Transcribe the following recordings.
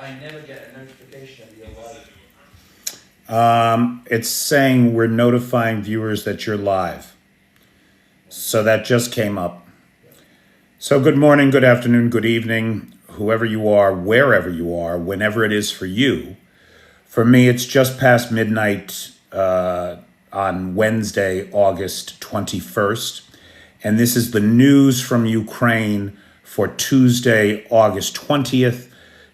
I never get a notification of your live. It's saying we're notifying viewers that you're live. So that just came up. So good morning, good afternoon, good evening, whoever you are, wherever you are, whenever it is for you. For me, it's just past midnight on Wednesday, August 21st. And this is the news from Ukraine for Tuesday, August 20th,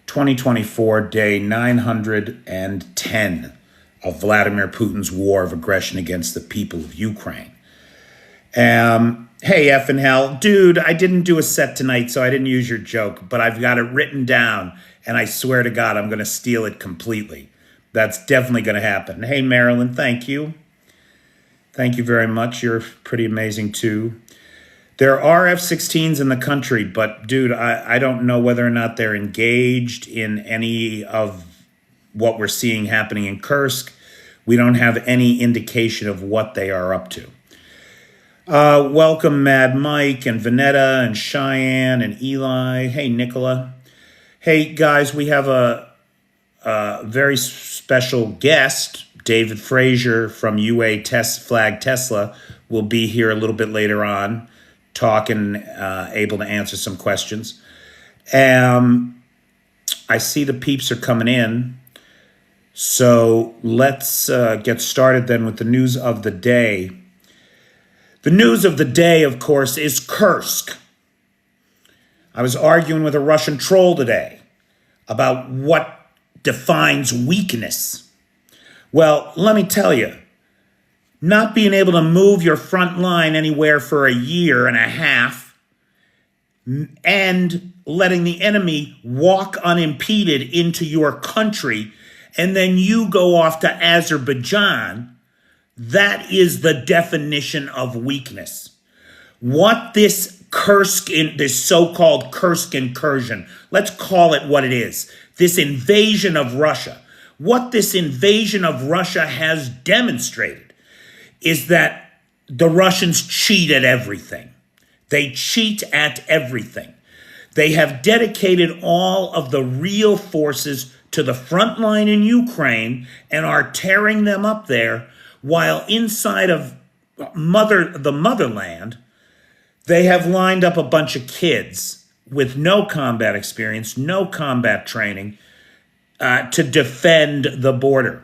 2024, day 910 of Vladimir Putin's war of aggression against the people of Ukraine. Hey, F and hell. Dude, I didn't do a set tonight, so I didn't use your joke, but I've got it written down, and I swear to God, I'm going to steal it completely. That's definitely going to happen. Hey, Marilyn, thank you. Thank you very much. You're pretty amazing, too. There are F-16s in the country, but, dude, I don't know whether or not they're engaged in any of what we're seeing happening in Kursk. We don't have any indication of what they are up to. Welcome, Mad Mike and Vanetta and Cheyenne and Eli. Hey, Nicola. Hey, guys, we have a very special guest. David Frazier from UA Flag Tesla will be here a little bit later on, talking, able to answer some questions. I see the peeps are coming in. So let's get started then with the news of the day. The news of the day, of course, is Kursk. I was arguing with a Russian troll today about what defines weakness. Well, let me tell you, not being able to move your front line anywhere for a year and a half and letting the enemy walk unimpeded into your country, and then you go off to Azerbaijan, that is the definition of weakness. What this this so-called Kursk incursion, let's call it what it is, this invasion of Russia, what this invasion of Russia has demonstrated is that the Russians cheat at everything. They cheat at everything. They have dedicated all of the real forces to the front line in Ukraine and are tearing them up there, while inside of the motherland, they have lined up a bunch of kids with no combat experience, no combat training, to defend the border,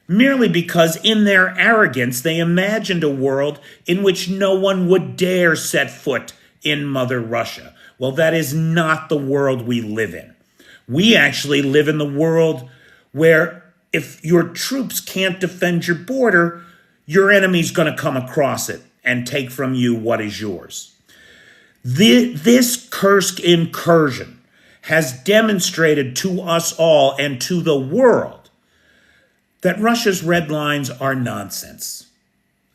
merely because in their arrogance, they imagined a world in which no one would dare set foot in Mother Russia. Well, that is not the world we live in. We actually live in the world where if your troops can't defend your border, your enemy's going to come across it and take from you what is yours. This Kursk incursion has demonstrated to us all and to the world that Russia's red lines are nonsense.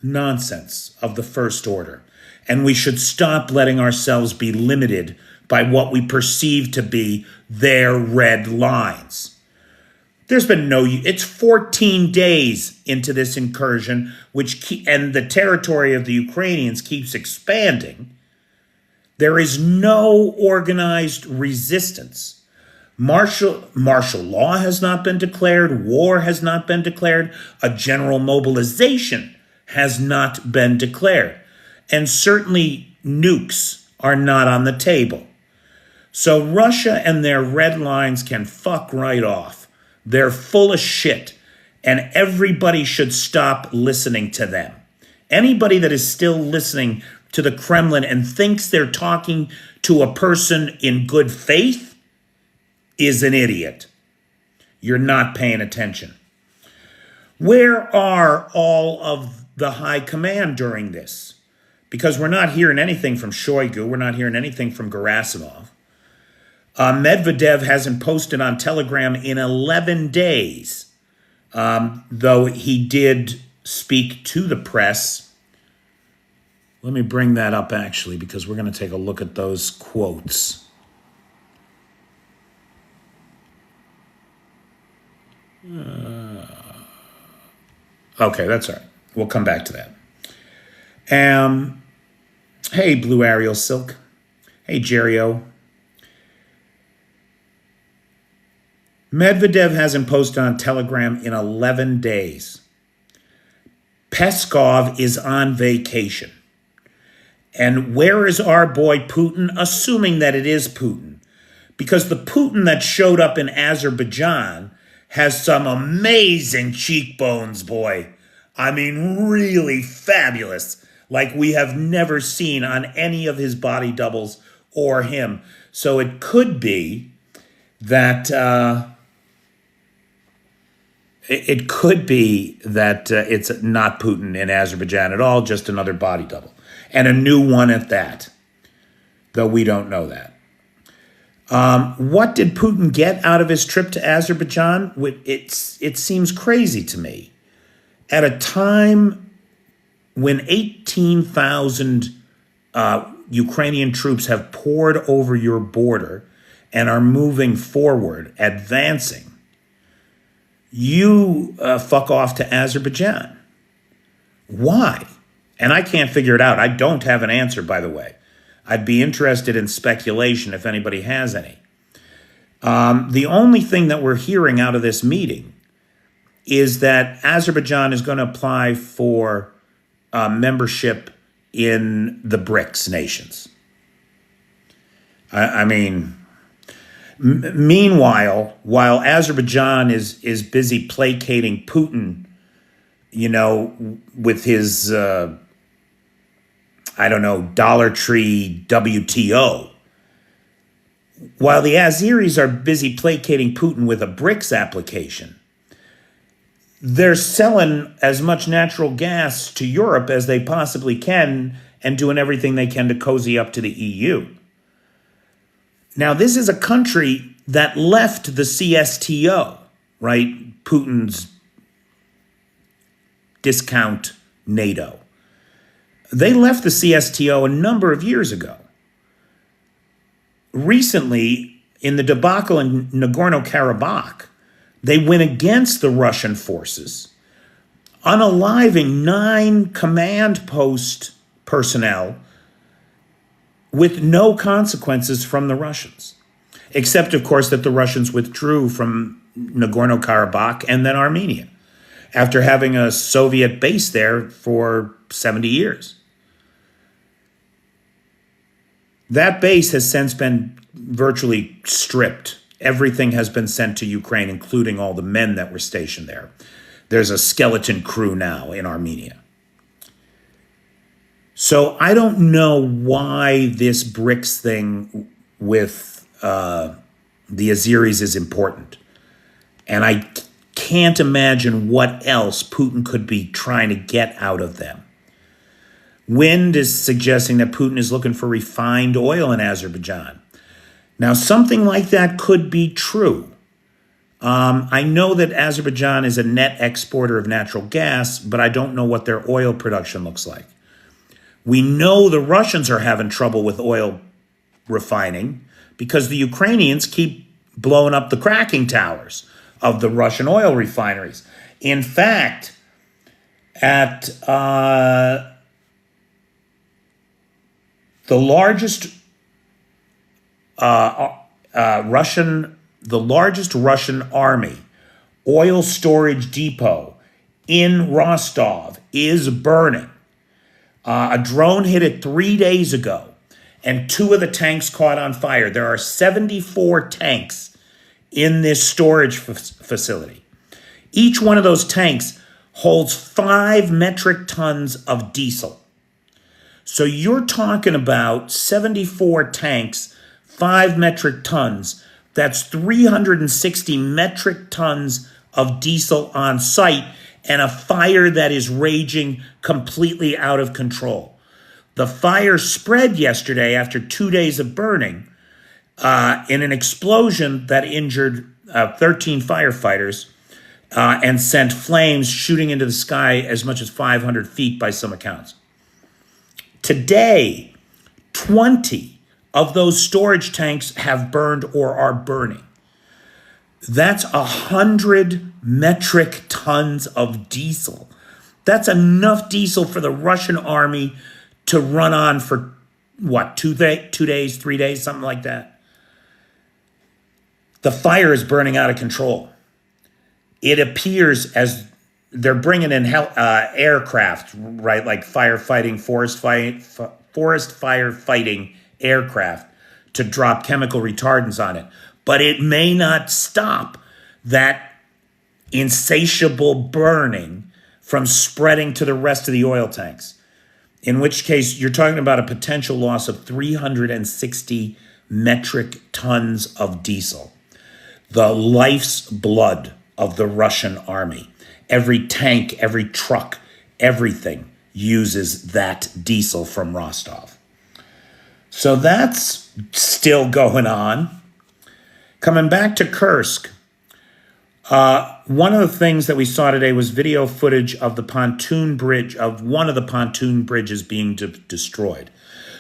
Nonsense of the first order. And we should stop letting ourselves be limited by what we perceive to be their red lines. There's been it's 14 days into this incursion, and the territory of the Ukrainians keeps expanding. There is no organized resistance. Martial law has not been declared. War has not been declared. A general mobilization has not been declared. And certainly nukes are not on the table. So Russia and their red lines can fuck right off. They're full of shit, and everybody should stop listening to them. Anybody that is still listening to the Kremlin and thinks they're talking to a person in good faith is an idiot. You're not paying attention. Where are all of the high command during this? Because we're not hearing anything from Shoigu. We're not hearing anything from Gerasimov. Medvedev hasn't posted on Telegram in 11 days, though he did speak to the press. Let me bring that up, actually, because we're going to take a look at those quotes. Okay, that's all right. We'll come back to that. Hey, Blue Ariel Silk. Hey, Jerry O. Medvedev hasn't posted on Telegram in 11 days. Peskov is on vacation. And where is our boy Putin? Assuming that it is Putin. Because the Putin that showed up in Azerbaijan has some amazing cheekbones, boy. I mean, really fabulous. Like we have never seen on any of his body doubles or him. So it could be that it's not Putin in Azerbaijan at all, just another body double. And a new one at that, though we don't know that. What did Putin get out of his trip to Azerbaijan? It seems crazy to me. At a time when 18,000 Ukrainian troops have poured over your border and are moving forward, advancing, you fuck off to Azerbaijan. Why? And I can't figure it out. I don't have an answer, by the way. I'd be interested in speculation if anybody has any. The only thing that we're hearing out of this meeting is that Azerbaijan is going to apply for membership in the BRICS nations. Meanwhile, while Azerbaijan is busy placating Putin, with his, Dollar Tree WTO, while the Azeris are busy placating Putin with a BRICS application, they're selling as much natural gas to Europe as they possibly can and doing everything they can to cozy up to the EU. Now, this is a country that left the CSTO, right? Putin's discount NATO. They left the CSTO a number of years ago. Recently, in the debacle in Nagorno-Karabakh, they went against the Russian forces, unaliving 9 command post personnel with no consequences from the Russians, except, of course, that the Russians withdrew from Nagorno-Karabakh and then Armenia after having a Soviet base there for 70 years. That base has since been virtually stripped. Everything has been sent to Ukraine, including all the men that were stationed there. There's a skeleton crew now in Armenia. So I don't know why this BRICS thing with the Azeris is important. And I can't imagine what else Putin could be trying to get out of them. Wind is suggesting that Putin is looking for refined oil in Azerbaijan. Now, something like that could be true. I know that Azerbaijan is a net exporter of natural gas, but I don't know what their oil production looks like. We know the Russians are having trouble with oil refining because the Ukrainians keep blowing up the cracking towers of the Russian oil refineries. In fact, at the largest Russian army oil storage depot in Rostov is burning. A drone hit it 3 days ago, and 2 of the tanks caught on fire. There are 74 tanks in this storage facility. Each one of those tanks holds 5 metric tons of diesel. So you're talking about 74 tanks, 5 metric tons. That's 360 metric tons of diesel on site and a fire that is raging completely out of control. The fire spread yesterday after 2 days of burning in an explosion that injured 13 firefighters and sent flames shooting into the sky as much as 500 feet by some accounts. Today, 20 of those storage tanks have burned or are burning. That's 100 metric tons of diesel. That's enough diesel for the Russian army to run on for, 2 days, 3 days, something like that. the fire is burning out of control. It appears as they're bringing in aircraft, right, like forest fire fighting aircraft to drop chemical retardants on it. But it may not stop that insatiable burning from spreading to the rest of the oil tanks. In which case, you're talking about a potential loss of 360 metric tons of diesel, the life's blood of the Russian army. Every tank, every truck, everything uses that diesel from Rostov. So that's still going on. Coming back to Kursk, one of the things that we saw today was video footage of the pontoon bridge, of one of the pontoon bridges being destroyed.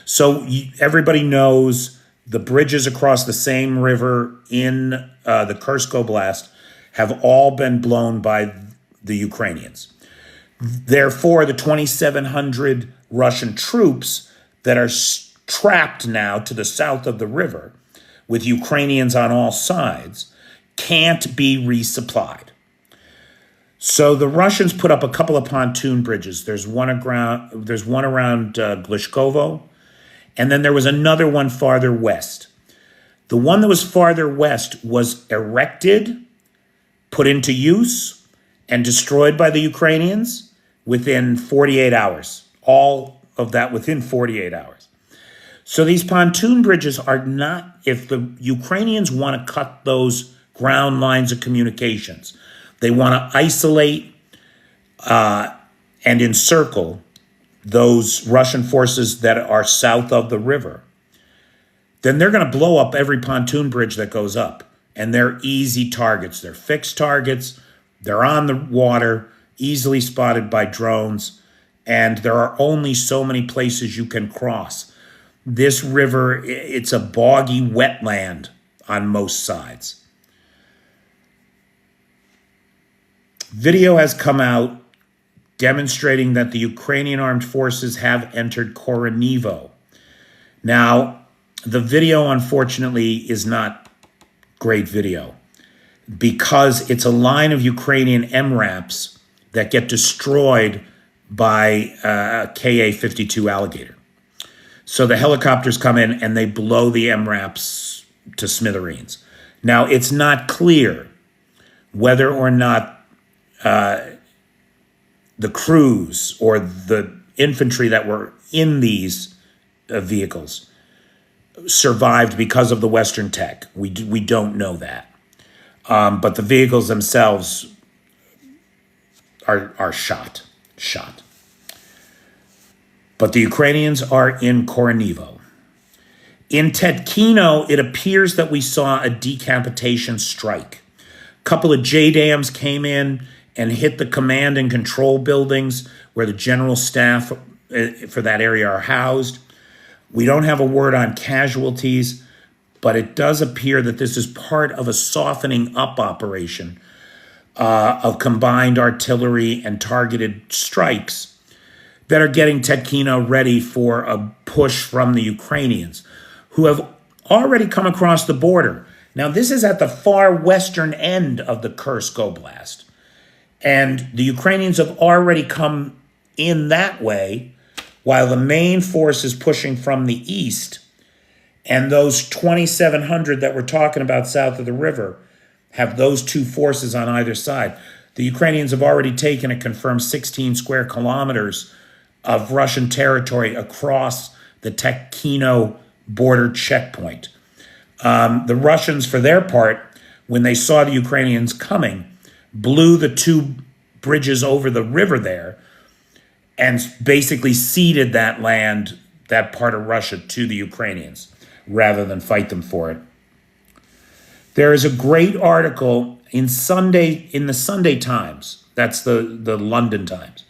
So everybody knows the bridges across the same river in the Kursk Oblast have all been blown by the Ukrainians. Therefore, the 2,700 Russian troops that are trapped now to the south of the river with Ukrainians on all sides can't be resupplied. So the Russians put up a couple of pontoon bridges. There's one around Glishkovo, and then there was another one farther west. The one that was farther west was erected, put into use, and destroyed by the Ukrainians within 48 hours. All of that within 48 hours. So these pontoon bridges are not, if the Ukrainians want to cut those ground lines of communications, they want to isolate and encircle those Russian forces that are south of the river, then they're going to blow up every pontoon bridge that goes up. And they're easy targets. They're fixed targets. They're on the water, easily spotted by drones. And there are only so many places you can cross. This river, it's a boggy wetland on most sides. Video has come out demonstrating that the Ukrainian armed forces have entered Koronivo. Now, the video, unfortunately, is not great video because it's a line of Ukrainian MRAPs that get destroyed by a Ka-52 Alligator. So the helicopters come in and they blow the MRAPs to smithereens. Now, it's not clear whether or not the crews or the infantry that were in these vehicles survived because of the Western tech. We don't know that. But the vehicles themselves are shot. But the Ukrainians are in Koronivo. In Tetkino, it appears that we saw a decapitation strike. A couple of JDAMs came in and hit the command and control buildings where the general staff for that area are housed. We don't have a word on casualties, but it does appear that this is part of a softening up operation of combined artillery and targeted strikes that are getting Tetkino ready for a push from the Ukrainians, who have already come across the border. Now, this is at the far western end of the Kursk Oblast. And the Ukrainians have already come in that way, while the main force is pushing from the east. And those 2,700 that we're talking about south of the river have those two forces on either side. The Ukrainians have already taken a confirmed 16 square kilometers of Russian territory across the Tetkino border checkpoint. The Russians, for their part, when they saw the Ukrainians coming, blew the two bridges over the river there and basically ceded that land, that part of Russia, to the Ukrainians rather than fight them for it. There is a great article in the Sunday Times. That's the London Times.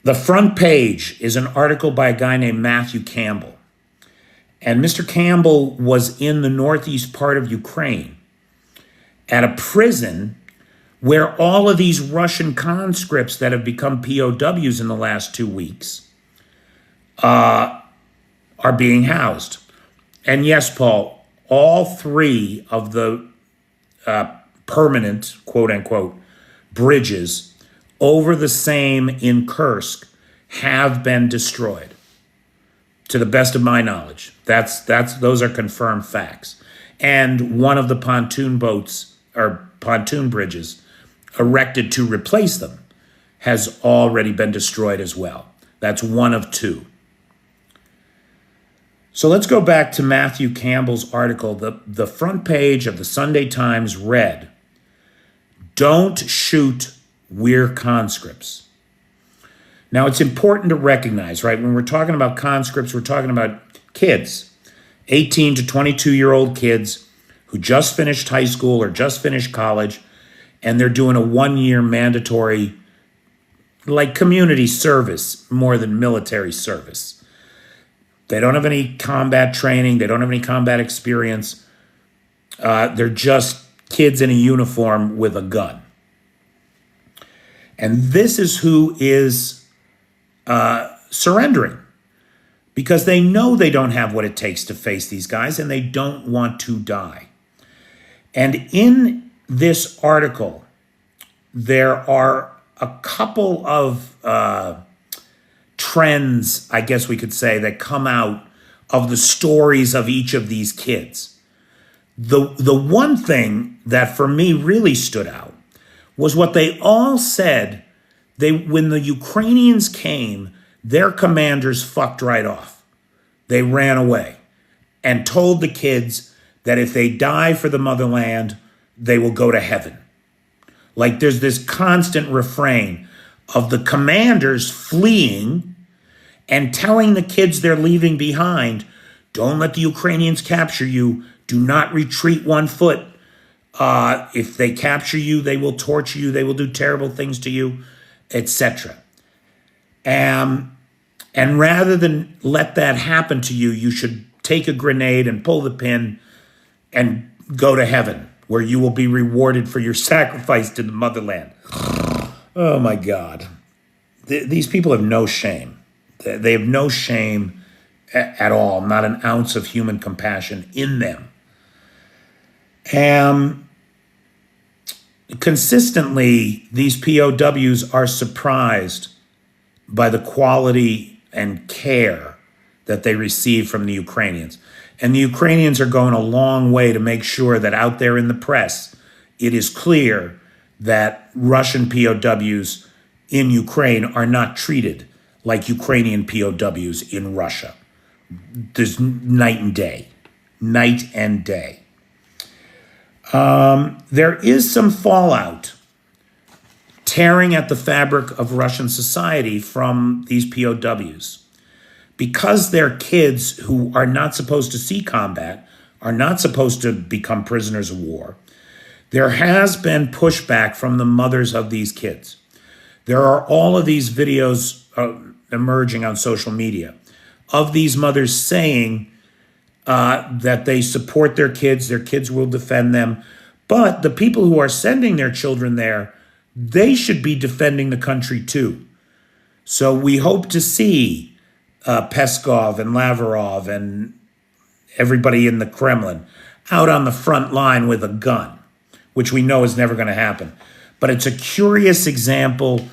The front page is an article by a guy named Matthew Campbell. And Mr. Campbell was in the northeast part of Ukraine at a prison where all of these Russian conscripts that have become POWs in the last 2 weeks are being housed. And yes, Paul, all three of the permanent, quote unquote, bridges over the same in Kursk have been destroyed. To the best of my knowledge, those are confirmed facts. And one of the pontoon boats or pontoon bridges erected to replace them has already been destroyed as well. That's one of two. So let's go back to Matthew Campbell's article. The front page of the Sunday Times read, "Don't shoot, we're conscripts." Now, it's important to recognize, right, when we're talking about conscripts, we're talking about kids, 18 to 22-year-old kids who just finished high school or just finished college, and they're doing a 1-year mandatory, like community service more than military service. They don't have any combat training. They don't have any combat experience. They're just kids in a uniform with a gun. And this is who is surrendering, because they know they don't have what it takes to face these guys and they don't want to die. And in this article, there are a couple of trends, I guess we could say, that come out of the stories of each of these kids. The one thing that for me really stood out was what they all said. When the Ukrainians came, their commanders fucked right off. They ran away and told the kids that if they die for the motherland, they will go to heaven. Like there's this constant refrain of the commanders fleeing and telling the kids they're leaving behind, don't let the Ukrainians capture you. Do not retreat 1 foot. If they capture you, they will torture you. They will do terrible things to you, etc. And rather than let that happen to you, you should take a grenade and pull the pin and go to heaven, where you will be rewarded for your sacrifice to the motherland. Oh my God. These people have no shame. They have no shame at all, not an ounce of human compassion in them. Consistently, these POWs are surprised by the quality and care that they receive from the Ukrainians. And the Ukrainians are going a long way to make sure that out there in the press, it is clear that Russian POWs in Ukraine are not treated like Ukrainian POWs in Russia. There's night and day. Night and day. There is some fallout tearing at the fabric of Russian society from these POWs. Because they're kids who are not supposed to see combat, are not supposed to become prisoners of war, there has been pushback from the mothers of these kids. There are all of these videos emerging on social media of these mothers saying that they support their kids will defend them, but the people who are sending their children there, they should be defending the country too. So we hope to see Peskov and Lavrov and everybody in the Kremlin out on the front line with a gun, which we know is never going to happen. But it's a curious example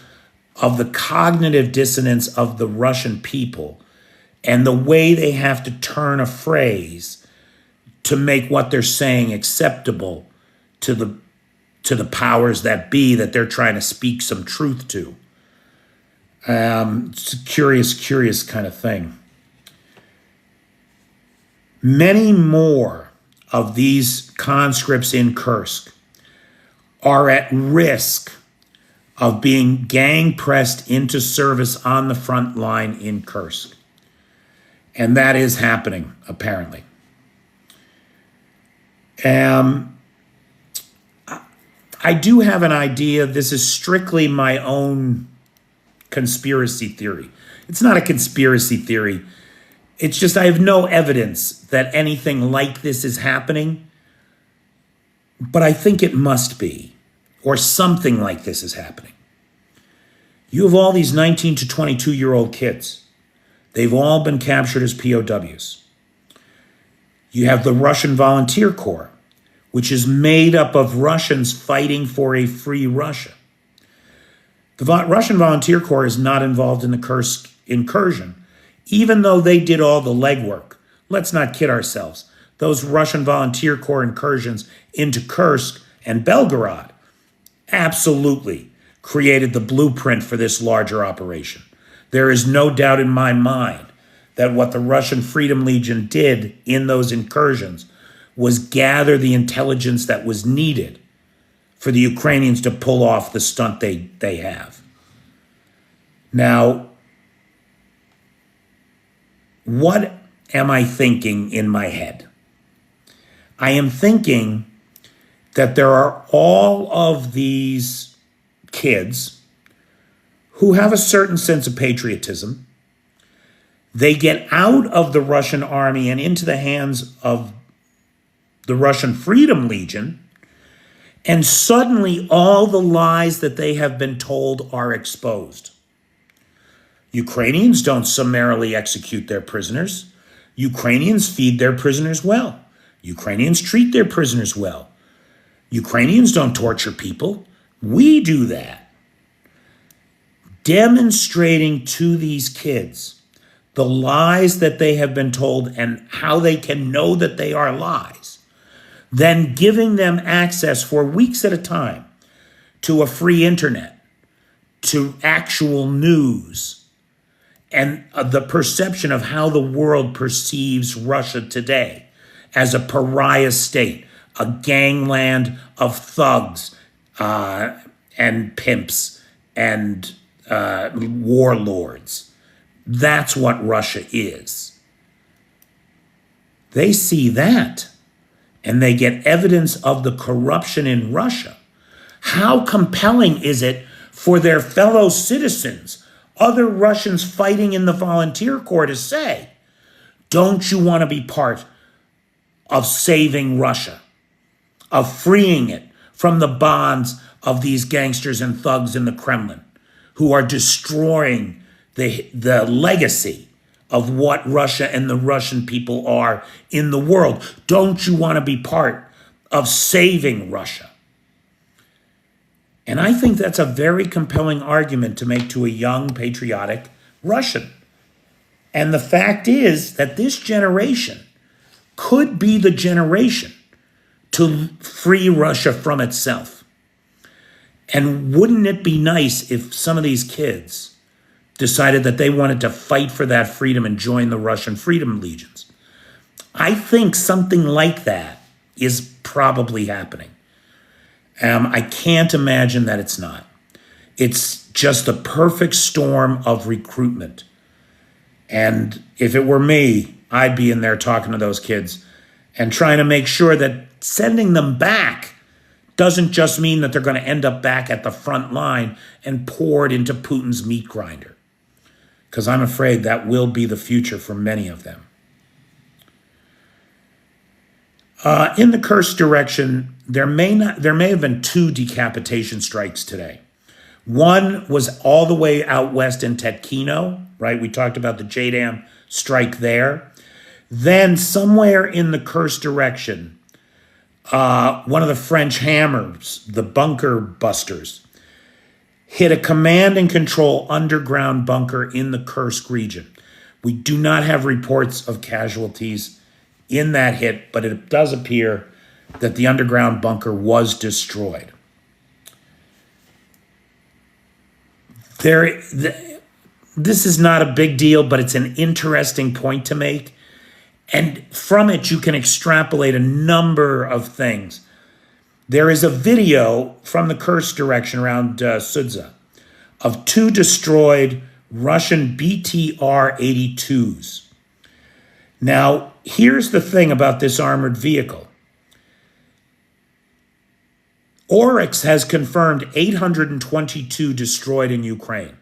of the cognitive dissonance of the Russian people and the way they have to turn a phrase to make what they're saying acceptable to the powers that be that they're trying to speak some truth to. It's a curious kind of thing. Many more of these conscripts in Kursk are at risk of being gang pressed into service on the front line in Kursk. And that is happening, apparently. I do have an idea. This is strictly my own conspiracy theory. It's not a conspiracy theory. It's just I have no evidence that anything like this is happening. But I think it must be, or something like this is happening. You have all these 19 to 22-year-old kids. They've all been captured as POWs. You have the Russian Volunteer Corps, which is made up of Russians fighting for a free Russia. The Russian Volunteer Corps is not involved in the Kursk incursion, even though they did all the legwork. Let's not kid ourselves. Those Russian Volunteer Corps incursions into Kursk and Belgorod absolutely created the blueprint for this larger operation. There is no doubt in my mind that what the Russian Freedom Legion did in those incursions was gather the intelligence that was needed for the Ukrainians to pull off the stunt they have. Now, what am I thinking in my head? I am thinking that there are all of these kids who have a certain sense of patriotism. They get out of the Russian army and into the hands of the Russian Freedom Legion, and suddenly all the lies that they have been told are exposed. Ukrainians don't summarily execute their prisoners. Ukrainians feed their prisoners well. Ukrainians treat their prisoners well. Ukrainians don't torture people. We do that. Demonstrating to these kids the lies that they have been told and how they can know that they are lies, then giving them access for weeks at a time to a free internet, to actual news, and the perception of how the world perceives Russia today as a pariah state, a gangland of thugs and pimps and warlords. That's what Russia is. They see that, and they get evidence of the corruption in Russia. How compelling is it for their fellow citizens, other Russians fighting in the Volunteer Corps, to say, don't you want to be part of saving Russia, of freeing it from the bonds of these gangsters and thugs in the Kremlin who are destroying the legacy of what Russia and the Russian people are in the world? Don't you want to be part of saving Russia? And I think that's a very compelling argument to make to a young, patriotic Russian. And the fact is that this generation could be the generation to free Russia from itself. And wouldn't it be nice if some of these kids decided that they wanted to fight for that freedom and join the Russian Freedom Legions? I think something like that is probably happening. I can't imagine that it's not. It's just the perfect storm of recruitment. And if it were me, I'd be in there talking to those kids and trying to make sure that sending them back doesn't just mean that they're going to end up back at the front line and poured into Putin's meat grinder. Because I'm afraid that will be the future for many of them. In the Kursk direction, there may have been 2 decapitation strikes today. One was all the way out west in Tetkino, right? We talked about the JDAM strike there. Then somewhere in the Kursk direction, one of the French hammers, the bunker busters, hit a command and control underground bunker in the Kursk region. We do not have reports of casualties in that hit, but it does appear that the underground bunker was destroyed. This is not a big deal, but it's an interesting point to make. And from it, you can extrapolate a number of things. There is a video from the Kursk direction around Sudza of 2 destroyed Russian BTR-82s. Now, here's the thing about this armored vehicle. Oryx has confirmed 822 destroyed in Ukraine,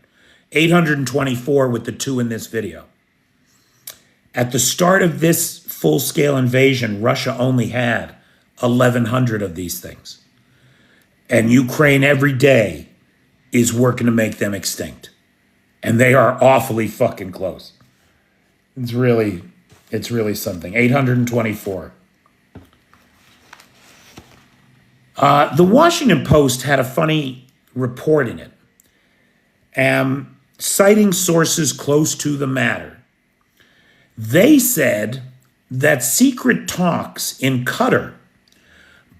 824 with the 2 in this video. At the start of this full-scale invasion, Russia only had 1,100 of these things. And Ukraine every day is working to make them extinct. And they are awfully fucking close. It's really It's really something. 824. The Washington Post had a funny report in it, citing sources close to the matter. They said that secret talks in Qatar,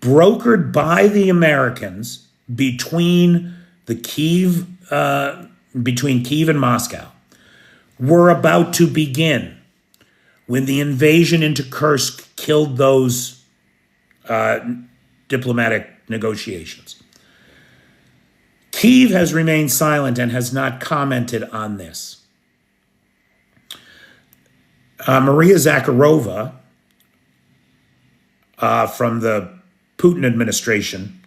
brokered by the Americans between Kyiv and Moscow, were about to begin when the invasion into Kursk killed those diplomatic negotiations. Kyiv has remained silent and has not commented on this. Maria Zakharova from the Putin administration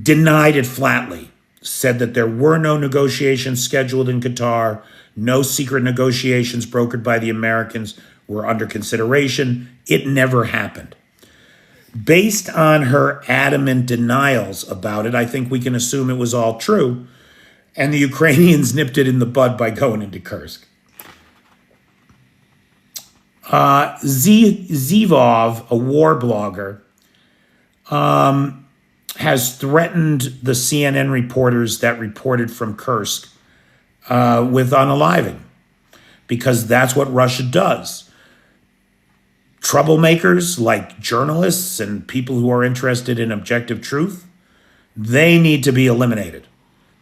denied it flatly, said that there were no negotiations scheduled in Qatar, no secret negotiations brokered by the Americans were under consideration. It never happened. Based on her adamant denials about it, I think we can assume it was all true, and the Ukrainians nipped it in the bud by going into Kursk. Zivov, a war blogger, has threatened the CNN reporters that reported from Kursk with unaliving, because that's what Russia does. Troublemakers like journalists and people who are interested in objective truth, they need to be eliminated.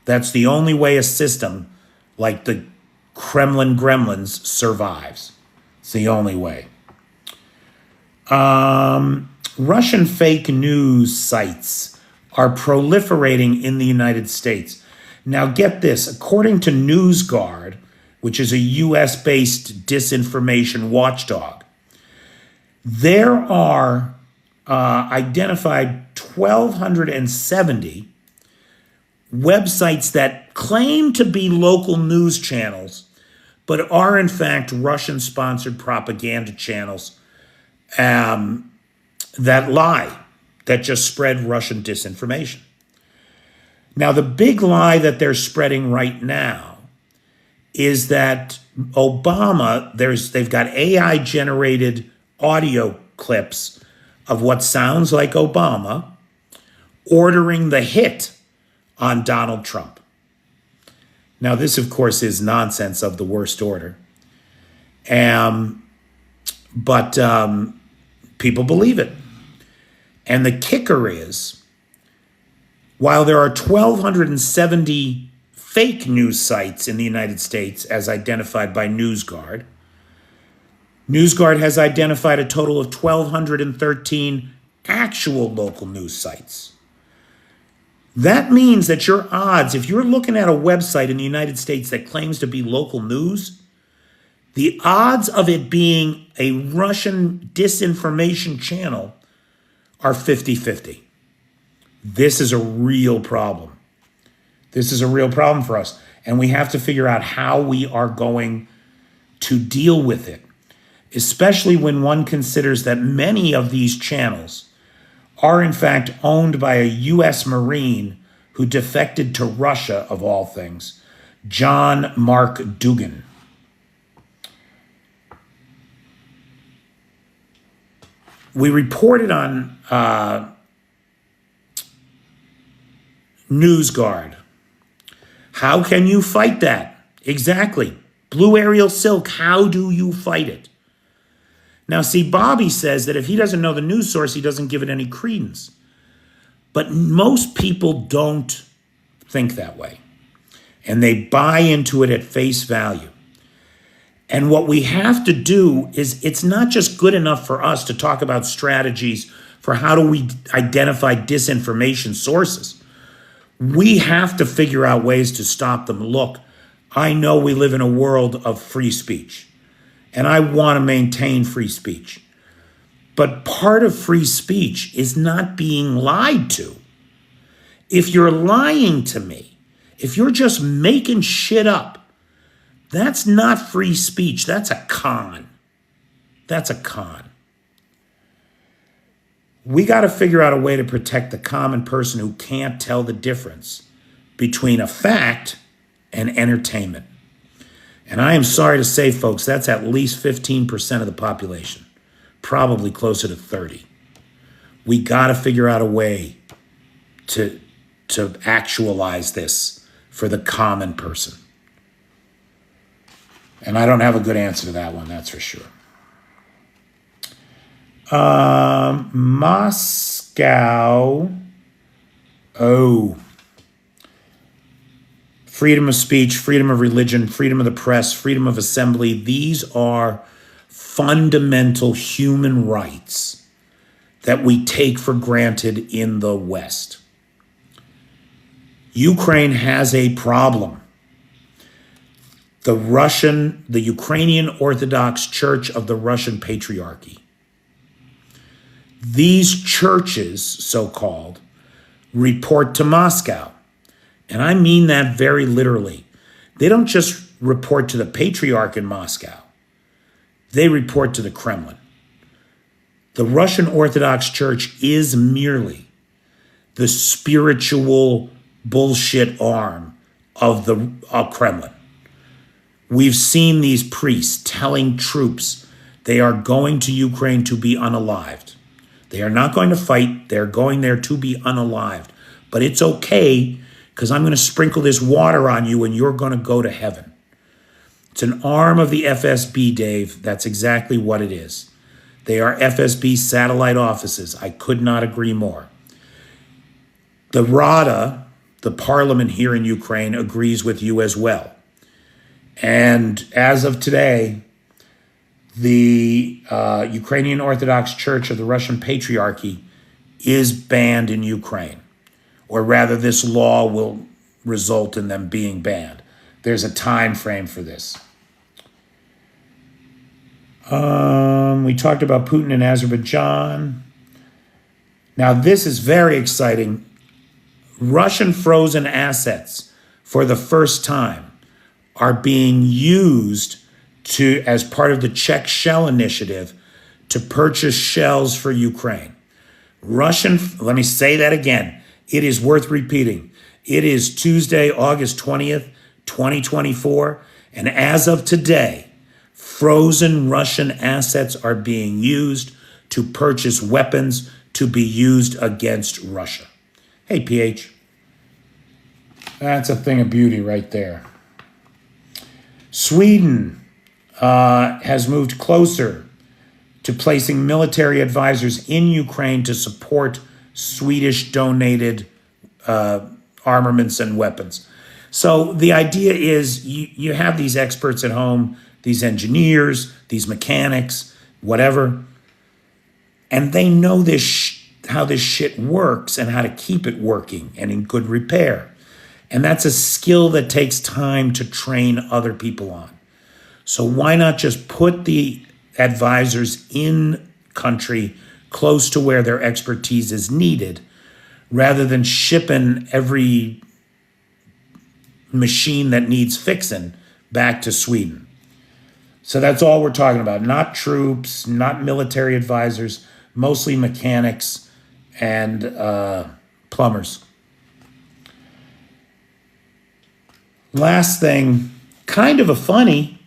That's the only way a system like the Kremlin gremlins survives. It's the only way. Russian fake news sites are proliferating in the United States. Now get this, according to NewsGuard, which is a US-based disinformation watchdog, there are identified 1,270 websites that claim to be local news channels, but are in fact Russian-sponsored propaganda channels that lie, that just spread Russian disinformation. Now, the big lie that they're spreading right now is that Obama, they've got AI-generated audio clips of what sounds like Obama ordering the hit on Donald Trump. Now, this, of course, is nonsense of the worst order. But people believe it. And the kicker is, while there are 1,270 fake news sites in the United States as identified by NewsGuard, NewsGuard has identified a total of 1,213 actual local news sites. That means that your odds, if you're looking at a website in the United States that claims to be local news, the odds of it being a Russian disinformation channel are 50-50. This is a real problem. This is a real problem for us. And we have to figure out how we are going to deal with it, especially when one considers that many of these channels are in fact owned by a U.S. Marine who defected to Russia, of all things, John Mark Dugan. We reported on NewsGuard. How can you fight that? Exactly. Blue Aerial Silk, how do you fight it? Now, see, Bobby says that if he doesn't know the news source, he doesn't give it any credence. But most people don't think that way. And they buy into it at face value. And what we have to do is, it's not just good enough for us to talk about strategies for how do we identify disinformation sources. We have to figure out ways to stop them. Look, I know we live in a world of free speech, and I want to maintain free speech. But part of free speech is not being lied to. If you're lying to me, if you're just making shit up, that's not free speech. That's a con. That's a con. We got to figure out a way to protect the common person who can't tell the difference between a fact and entertainment. And I am sorry to say, folks, that's at least 15% of the population, probably closer to 30. We got to figure out a way to actualize this for the common person. And I don't have a good answer to that one, that's for sure. Moscow. Oh. Freedom of speech, freedom of religion, freedom of the press, freedom of assembly. These are fundamental human rights that we take for granted in the West. Ukraine has a problem. The Ukrainian Orthodox Church of the Russian Patriarchy. These churches, so-called, report to Moscow. And I mean that very literally. They don't just report to the Patriarch in Moscow. They report to the Kremlin. The Russian Orthodox Church is merely the spiritual bullshit arm of the Kremlin. We've seen these priests telling troops they are going to Ukraine to be unalived. They are not going to fight. They're going there to be unalived. But it's okay, because I'm going to sprinkle this water on you and you're going to go to heaven. It's an arm of the FSB, Dave. That's exactly what it is. They are FSB satellite offices. I could not agree more. The Rada, the parliament here in Ukraine, agrees with you as well. And as of today, the Ukrainian Orthodox Church of the Russian Patriarchy is banned in Ukraine. Or rather, this law will result in them being banned. There's a time frame for this. We talked about Putin and Azerbaijan. Now, this is very exciting. Russian frozen assets, for the first time, are being used as part of the Czech Shell Initiative to purchase shells for Ukraine. Let me say that again. It is worth repeating. It is Tuesday, August 20th, 2024, and as of today, frozen Russian assets are being used to purchase weapons to be used against Russia. Hey, PH. That's a thing of beauty right there. Sweden has moved closer to placing military advisors in Ukraine to support Swedish donated armaments and weapons. So the idea is you have these experts at home, these engineers, these mechanics, whatever, and they know how this shit works and how to keep it working and in good repair. And that's a skill that takes time to train other people on. So why not just put the advisors in country close to where their expertise is needed, rather than shipping every machine that needs fixing back to Sweden. So that's all we're talking about. Not troops, not military advisors, mostly mechanics and plumbers. Last thing, kind of a funny.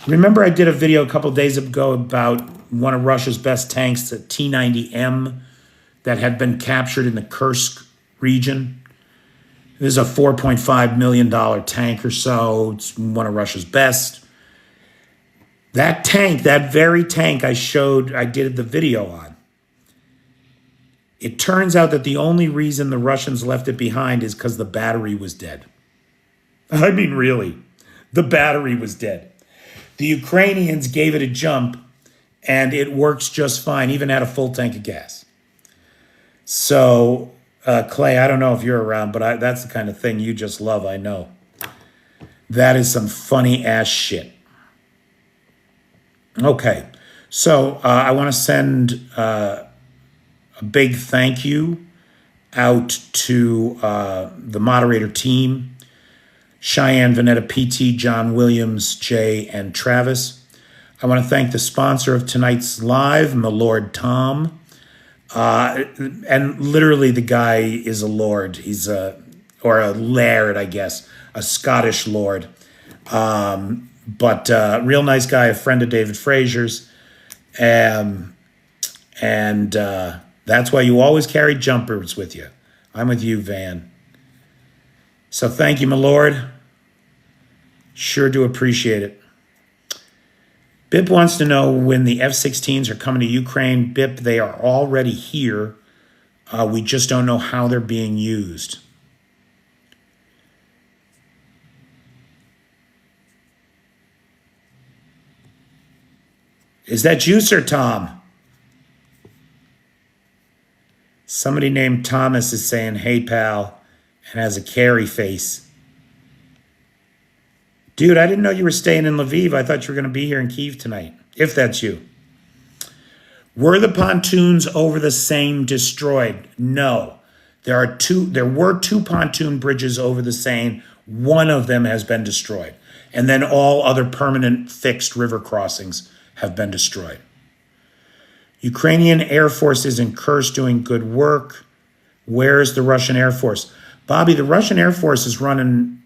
Remember I did a video a couple days ago about one of Russia's best tanks, the T-90M, that had been captured in the Kursk region. This is a $4.5 million tank or so. It's one of Russia's best. That tank, that very tank I did the video on. It turns out that the only reason the Russians left it behind is because the battery was dead. I mean, really, the battery was dead. The Ukrainians gave it a jump, and it works just fine, even had a full tank of gas. So, Clay, I don't know if you're around, but that's the kind of thing you just love, I know. That is some funny-ass shit. Okay, so I want to send a big thank you out to the moderator team, Cheyenne, Vanetta, PT, John Williams, Jay, and Travis. I want to thank the sponsor of tonight's live, my Lord Tom. And literally the guy is a lord. He's or a laird, I guess, a Scottish lord. But real nice guy, a friend of David Frazier's. And that's why you always carry jumpers with you. I'm with you, Van. So thank you, my lord. Sure do appreciate it. Bip wants to know when the F-16s are coming to Ukraine. Bip, they are already here. We just don't know how they're being used. Is that you, Sir Tom? Somebody named Thomas is saying, hey, pal, and has a carry face. Dude, I didn't know you were staying in Lviv. I thought you were going to be here in Kyiv tonight, if that's you. Were the pontoons over the Seine destroyed? No. There were two pontoon bridges over the Seine. One of them has been destroyed. And then all other permanent fixed river crossings have been destroyed. Ukrainian Air Force is in Kursk doing good work. Where's the Russian Air Force? Bobby, the Russian Air Force is running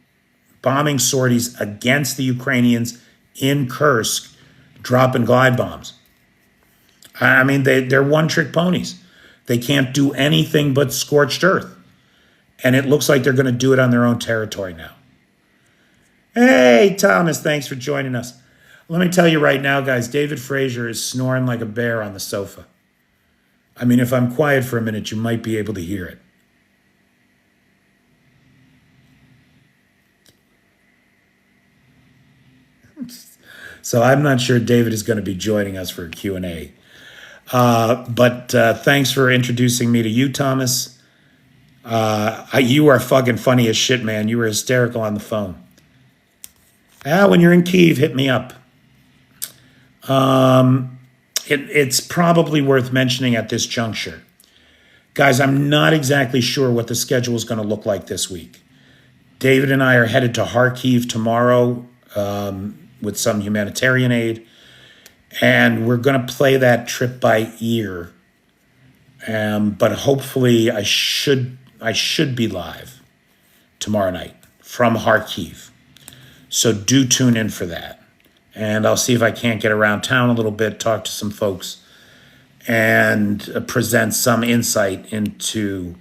bombing sorties against the Ukrainians in Kursk, dropping glide bombs. I mean, they're one-trick ponies. They can't do anything but scorched earth. And it looks like they're going to do it on their own territory now. Hey, Thomas, thanks for joining us. Let me tell you right now, guys, David Frazier is snoring like a bear on the sofa. I mean, if I'm quiet for a minute, you might be able to hear it. So I'm not sure David is going to be joining us for a Q&A. But thanks for introducing me to you, Thomas. You are fucking funny as shit, man. You were hysterical on the phone. When you're in Kyiv, hit me up. It's probably worth mentioning at this juncture. Guys, I'm not exactly sure what the schedule is going to look like this week. David and I are headed to Kharkiv tomorrow with some humanitarian aid. And we're going to play that trip by ear. But hopefully I should be live tomorrow night from Kharkiv. So do tune in for that. And I'll see if I can't get around town a little bit, talk to some folks, and present some insight into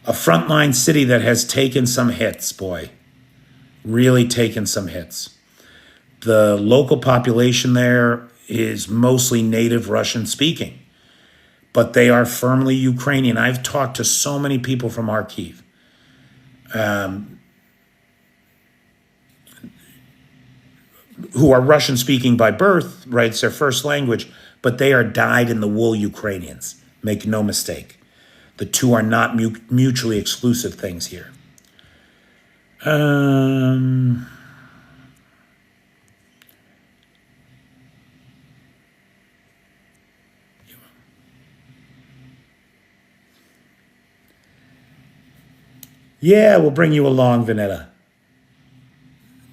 a frontline city that has taken some hits, boy. Really taken some hits. The local population there is mostly native Russian speaking, but they are firmly Ukrainian. I've talked to so many people from Kyiv. Who are Russian speaking by birth, right? It's their first language, but they are dyed-in-the-wool Ukrainians. Make no mistake. The two are not mutually exclusive things here. Yeah, we'll bring you along, Vanetta.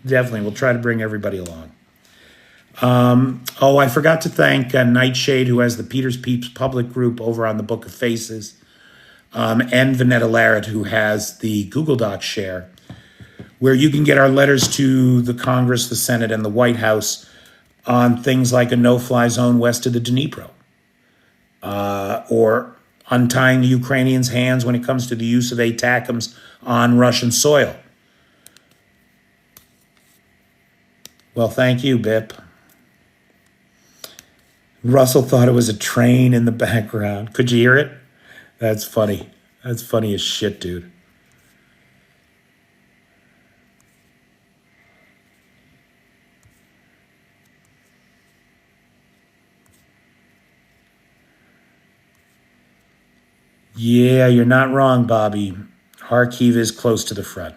Definitely, we'll try to bring everybody along. I forgot to thank Nightshade, who has the Peter's Peeps public group over on the Book of Faces, and Vanetta Larrett, who has the Google Docs share, where you can get our letters to the Congress, the Senate, and the White House on things like a no-fly zone west of the Dnipro, or untying the Ukrainians' hands when it comes to the use of ATACMS on Russian soil. Well, thank you, Bip. Russell thought it was a train in the background. Could you hear it? That's funny. That's funny as shit, dude. Yeah, you're not wrong, Bobby. Kharkiv is close to the front.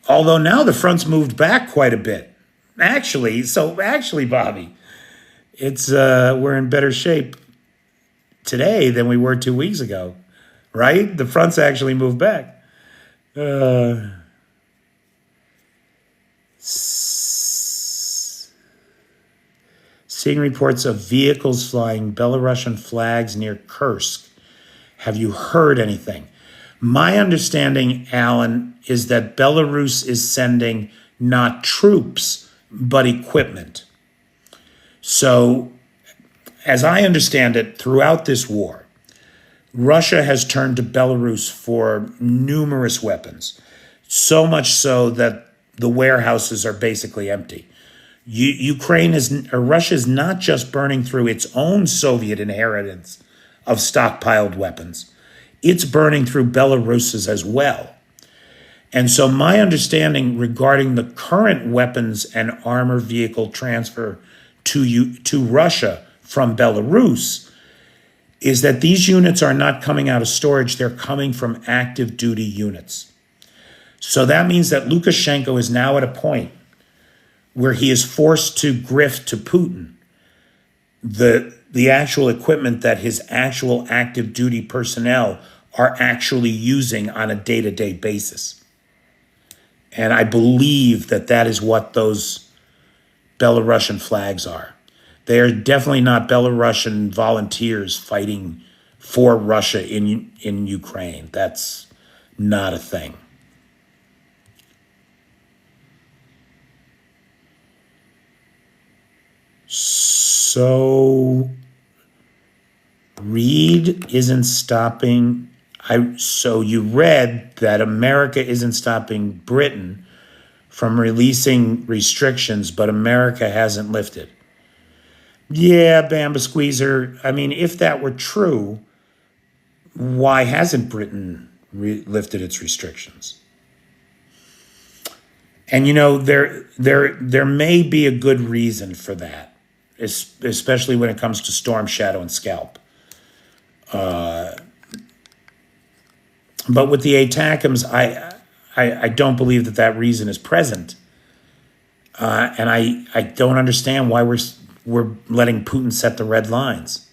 Although now the front's moved back quite a bit. Actually, Bobby, it's we're in better shape today than we were 2 weeks ago, right? The front's actually moved back. Seeing reports of vehicles flying Belarusian flags near Kursk. Have you heard anything? My understanding, Alan, is that Belarus is sending not troops, but equipment. So, as I understand it, throughout this war, Russia has turned to Belarus for numerous weapons, so much so that the warehouses are basically empty. Russia is not just burning through its own Soviet inheritance of stockpiled weapons, it's burning through Belarus's as well. And so my understanding regarding the current weapons and armor vehicle transfer to Russia from Belarus is that these units are not coming out of storage, they're coming from active duty units. So that means that Lukashenko is now at a point where he is forced to grift to Putin the actual equipment that his actual active duty personnel are actually using on a day-to-day basis. And I believe that that is what those Belarusian flags are. They are definitely not Belarusian volunteers fighting for Russia in Ukraine. That's not a thing. So Reed isn't stopping. So you read that America isn't stopping Britain from releasing restrictions, but America hasn't lifted. Yeah, Bamba Squeezer. I mean, if that were true, why hasn't Britain lifted its restrictions? And there may be a good reason for that, especially when it comes to Storm Shadow and Scalp. But with the ATACMS, I don't believe that reason is present, and I don't understand why we're letting Putin set the red lines.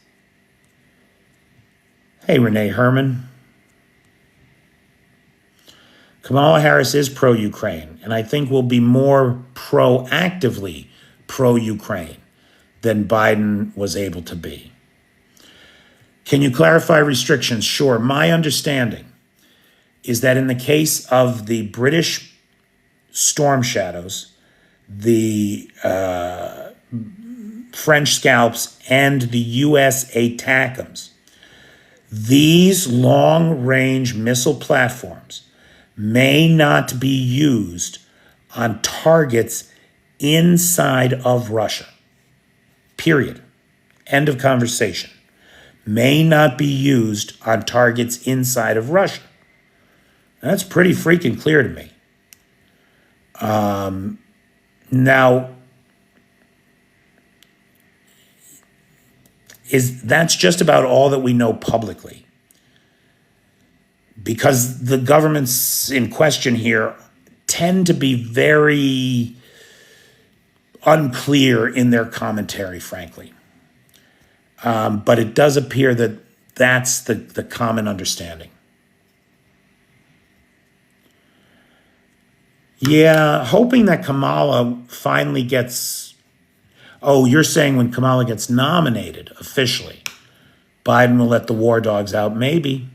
Hey, Renee Herman. Kamala Harris is pro-Ukraine, and I think will be more proactively pro-Ukraine than Biden was able to be. Can you clarify restrictions? Sure. My understanding is that in the case of the British Storm Shadows, the French Scalps, and the US ATACMS, these long-range missile platforms may not be used on targets inside of Russia. Period. End of conversation. May not be used on targets inside of Russia. That's pretty freaking clear to me. Now, that's just about all that we know publicly. Because the governments in question here tend to be very unclear in their commentary, frankly. But it does appear that that's the common understanding. Yeah, hoping that Kamala finally gets... Oh, you're saying when Kamala gets nominated officially, Biden will let the war dogs out? Maybe.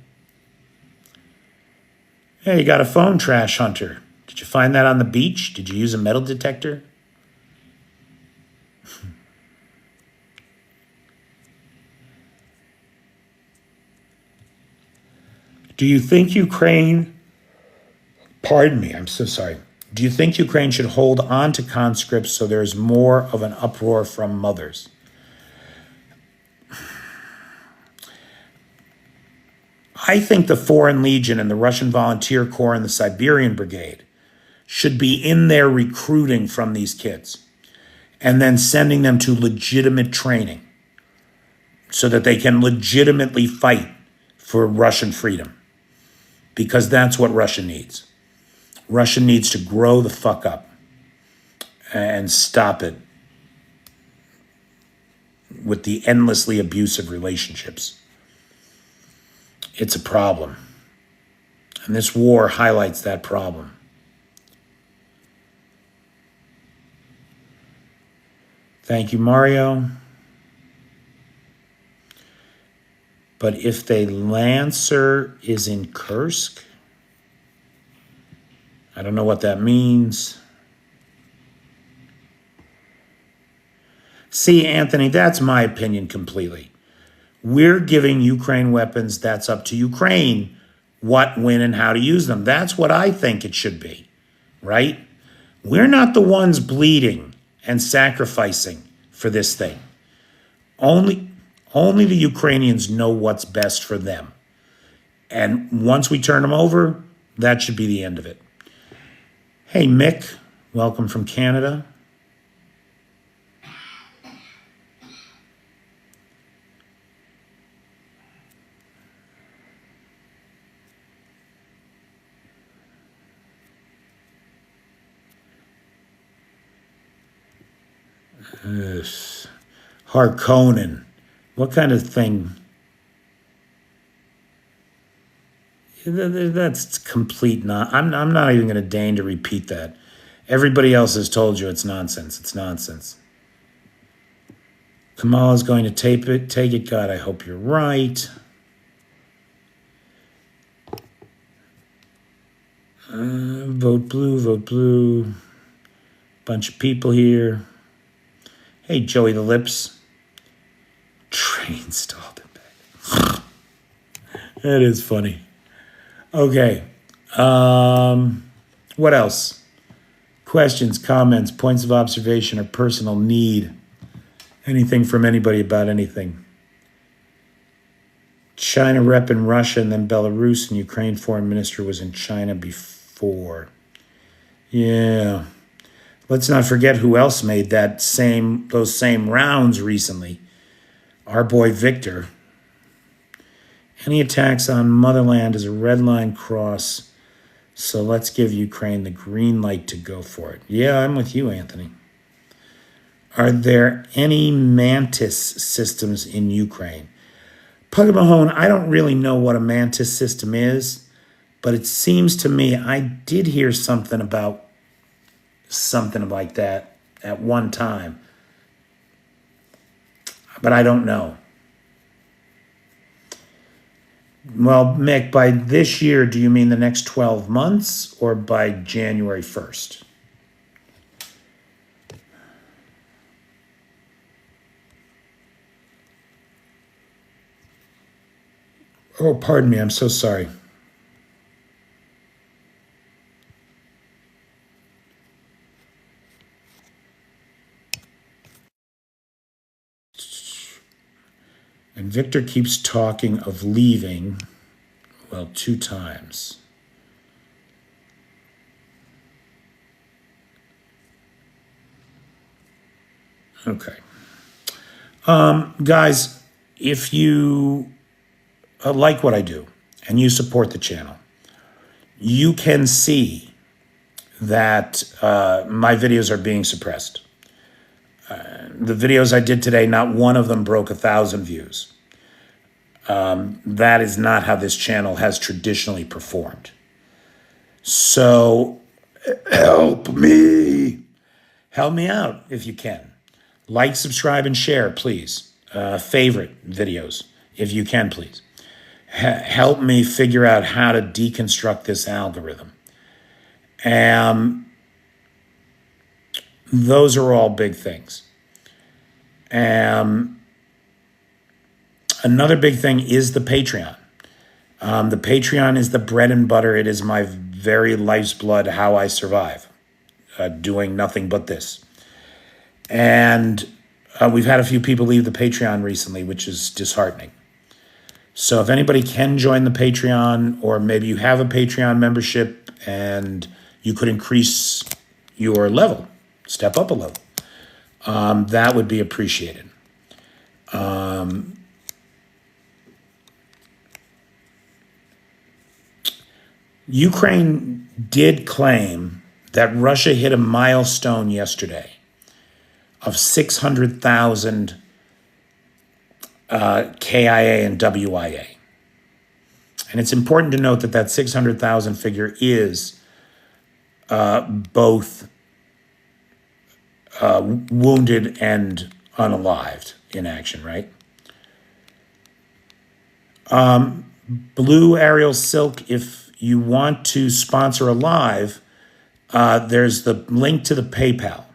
Hey, you got a phone, trash hunter. Did you find that on the beach? Did you use a metal detector? Do you think Ukraine... Pardon me, I'm so sorry. Do you think Ukraine should hold on to conscripts so there's more of an uproar from mothers? I think the Foreign Legion and the Russian Volunteer Corps and the Siberian Brigade should be in there recruiting from these kids and then sending them to legitimate training so that they can legitimately fight for Russian freedom, because that's what Russia needs. Russia needs to grow the fuck up and stop it with the endlessly abusive relationships. It's a problem. And this war highlights that problem. Thank you, Mario. But if the Lancer is in Kursk, I don't know what that means. See, Anthony, that's my opinion completely. We're giving Ukraine weapons. That's up to Ukraine what, when, and how to use them. That's what I think it should be, right? We're not the ones bleeding and sacrificing for this thing. Only the Ukrainians know what's best for them. And once we turn them over, that should be the end of it. Hey, Mick, welcome from Canada. Harkonnen. What kind of thing? That's complete I'm not even going to deign to repeat that. Everybody else has told you it's nonsense. It's nonsense. Kamala's going to take it. God, I hope you're right. Vote blue, vote blue. Bunch of people here. Hey, Joey the Lips. Train stalled him back. That is funny. Okay. What else? Questions, comments, points of observation, or personal need? Anything from anybody about anything? China rep in Russia and then Belarus, and Ukraine foreign minister was in China before. Yeah. Let's not forget who else made those same rounds recently. Our boy Victor. Any attacks on motherland is a red line cross, so let's give Ukraine the green light to go for it. Yeah, I'm with you, Anthony. Are there any Mantis systems in Ukraine? Pugga Mahone, I don't really know what a Mantis system is, but it seems to me I did hear something about something like that at one time, but I don't know. Well, Mick, by this year, do you mean the next 12 months or by January 1st? Oh, pardon me. I'm so sorry. And Victor keeps talking of leaving, well, 2 times. Okay. Guys, if you like what I do and you support the channel, you can see that my videos are being suppressed. The videos I did today, not one of them broke 1,000 views. That is not how this channel has traditionally performed. So help me. Help me out if you can. Like, subscribe, and share, please. Favorite videos, if you can, please. Help me figure out how to deconstruct this algorithm. Those are all big things. Another big thing is the Patreon. The Patreon is the bread and butter. It is my very life's blood, how I survive, doing nothing but this. And we've had a few people leave the Patreon recently, which is disheartening. So if anybody can join the Patreon, or maybe you have a Patreon membership and you could increase your level, step up a level, that would be appreciated. Ukraine did claim that Russia hit a milestone yesterday of 600,000 KIA and WIA. And it's important to note that that 600,000 figure is both wounded and unalived in action, right? Blue Ariel Silk, if you want to sponsor a live, there's the link to the PayPal.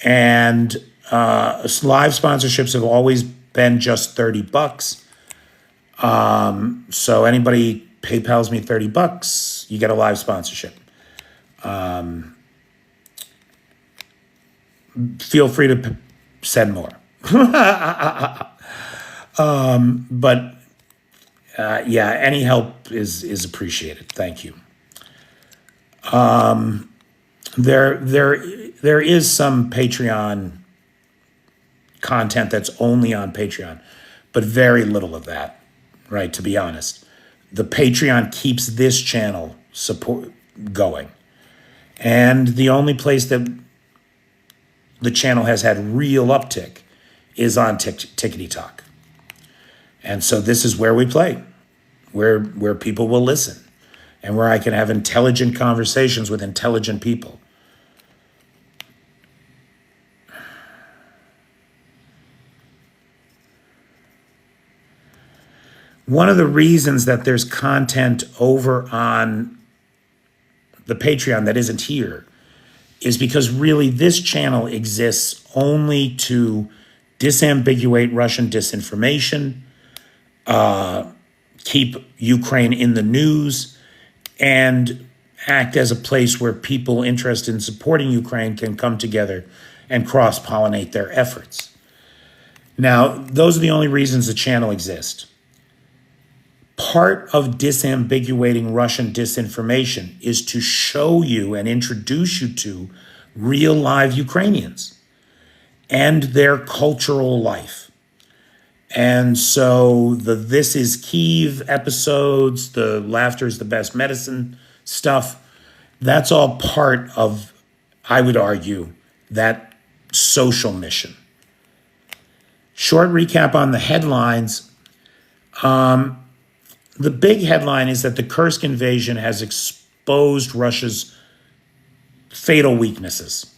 And live sponsorships have always been just $30. So anybody PayPals me $30, you get a live sponsorship. Feel free to send more. But yeah, any help is appreciated. Thank you. There is some Patreon content that's only on Patreon, but very little of that, right? To be honest, the Patreon keeps this channel support going, and the only place that the channel has had real uptick is on Tickety Talk. And so this is where we play, where people will listen, and where I can have intelligent conversations with intelligent people. One of the reasons that there's content over on the Patreon that isn't here is because really this channel exists only to disambiguate Russian disinformation, keep Ukraine in the news, and act as a place where people interested in supporting Ukraine can come together and cross-pollinate their efforts. Now, those are the only reasons the channel exists. Part of disambiguating Russian disinformation is to show you and introduce you to real live Ukrainians and their cultural life. And so the This is Kyiv episodes, the Laughter is the Best Medicine stuff, that's all part of, I would argue, that social mission. Short recap on the headlines. The big headline is that the Kursk invasion has exposed Russia's fatal weaknesses.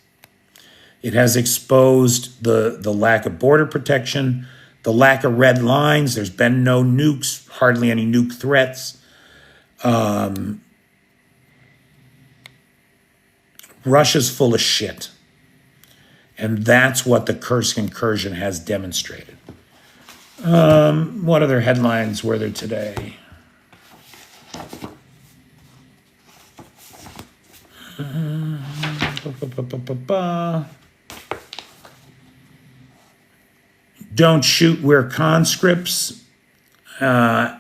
It has exposed the lack of border protection, the lack of red lines. There's been no nukes, hardly any nuke threats. Russia's full of shit. And that's what the Kursk incursion has demonstrated. What other headlines were there today? Don't shoot, we're conscripts. I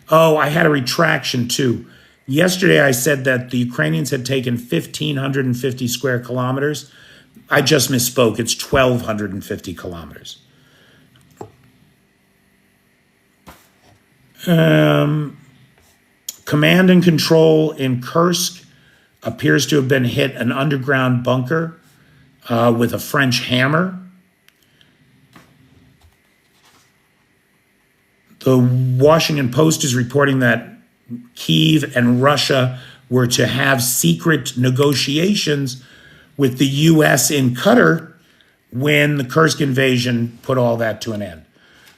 had a retraction too. Yesterday I said that the Ukrainians had taken 1,550 square kilometers. I just misspoke. It's 1,250 kilometers. Command and control in Kursk appears to have been hit an underground bunker with a French hammer. The Washington Post is reporting that Kyiv and Russia were to have secret negotiations with the U.S. in Qatar when the Kursk invasion put all that to an end.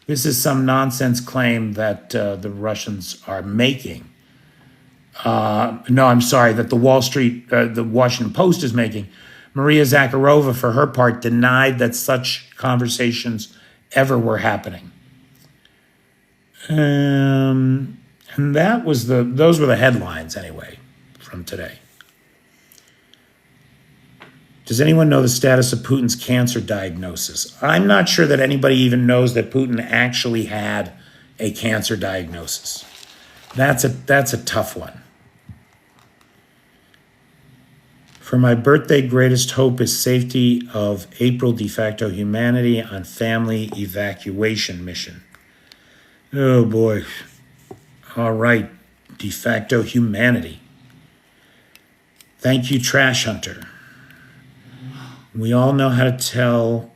This is some nonsense claim that the Russians are making. That the Washington Post is making. Maria Zakharova, for her part, denied that such conversations ever were happening. And those were the headlines anyway from today. Does anyone know the status of Putin's cancer diagnosis? I'm not sure that anybody even knows that Putin actually had a cancer diagnosis. That's a tough one. For my birthday, greatest hope is safety of April de facto humanity on family evacuation mission. Oh boy. All right, de facto humanity. Thank you, Trash Hunter. We all know how to tell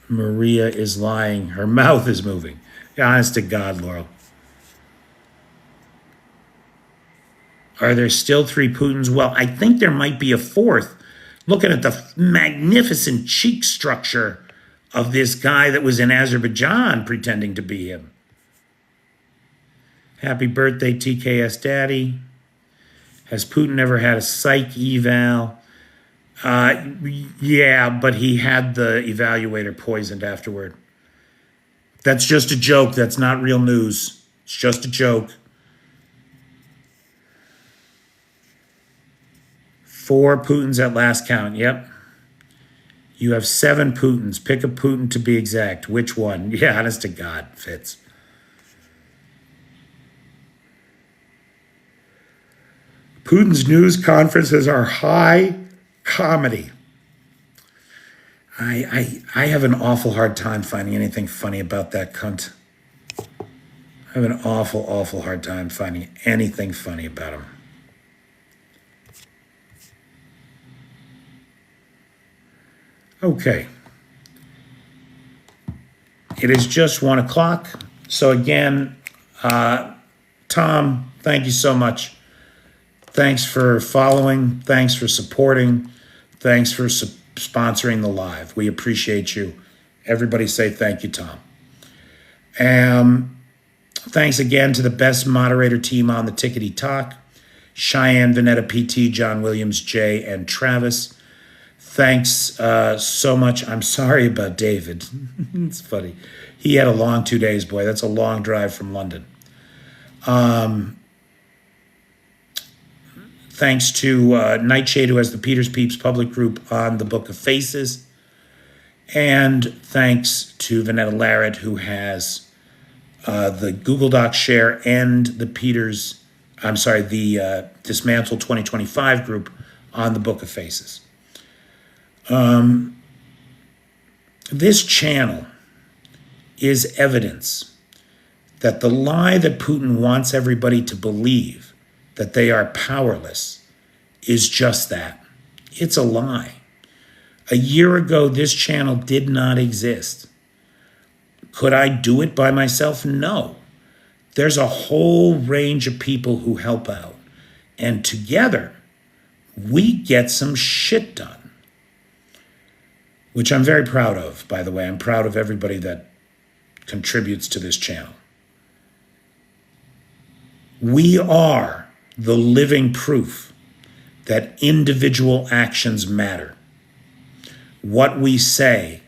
Maria is lying. Her mouth is moving. Honest to God, Laurel. Are there still 3 Putins? Well, I think there might be a 4th. Looking at the magnificent cheek structure of this guy that was in Azerbaijan pretending to be him. Happy birthday, TKS Daddy. Has Putin ever had a psych eval? Yeah, but he had the evaluator poisoned afterward. That's just a joke. That's not real news. It's just a joke. 4 Putins at last count. Yep. You have 7 Putins. Pick a Putin to be exact. Which one? Yeah, honest to God, Fitz. Putin's news conferences are high comedy. I have an awful hard time finding anything funny about that cunt. I have an awful hard time finding anything funny about him. Okay. It is just 1 o'clock. So again, Tom, thank you so much. Thanks for following. Thanks for supporting. Thanks for sponsoring the live. We appreciate you. Everybody say thank you, Tom. Thanks again to the best moderator team on the Tickety Talk. Cheyenne, Vanetta, PT, John Williams, Jay, and Travis. Thanks so much. I'm sorry about David. It's funny. He had a long 2 days, boy. That's a long drive from London. Thanks to Nightshade, who has the Peters Peeps public group on the Book of Faces. And thanks to Vanetta Larrett, who has the Google Doc share and the Dismantle 2025 group on the Book of Faces. This channel is evidence that the lie that Putin wants everybody to believe, that they are powerless, is just that. It's a lie. A year ago, this channel did not exist. Could I do it by myself? No. There's a whole range of people who help out. And together, we get some shit done. Which I'm very proud of, by the way. I'm proud of everybody that contributes to this channel. We are the living proof that individual actions matter. What we say,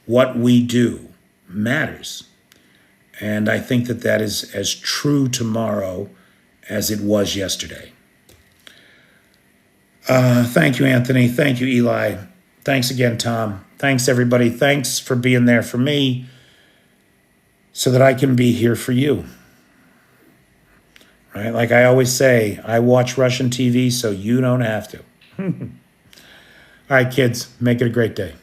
what we do matters. And I think that that is as true tomorrow as it was yesterday. Thank you, Anthony. Thank you, Eli. Thanks again, Tom. Thanks, everybody. Thanks for being there for me so that I can be here for you. Right? Like I always say, I watch Russian TV so you don't have to. All right, kids, make it a great day.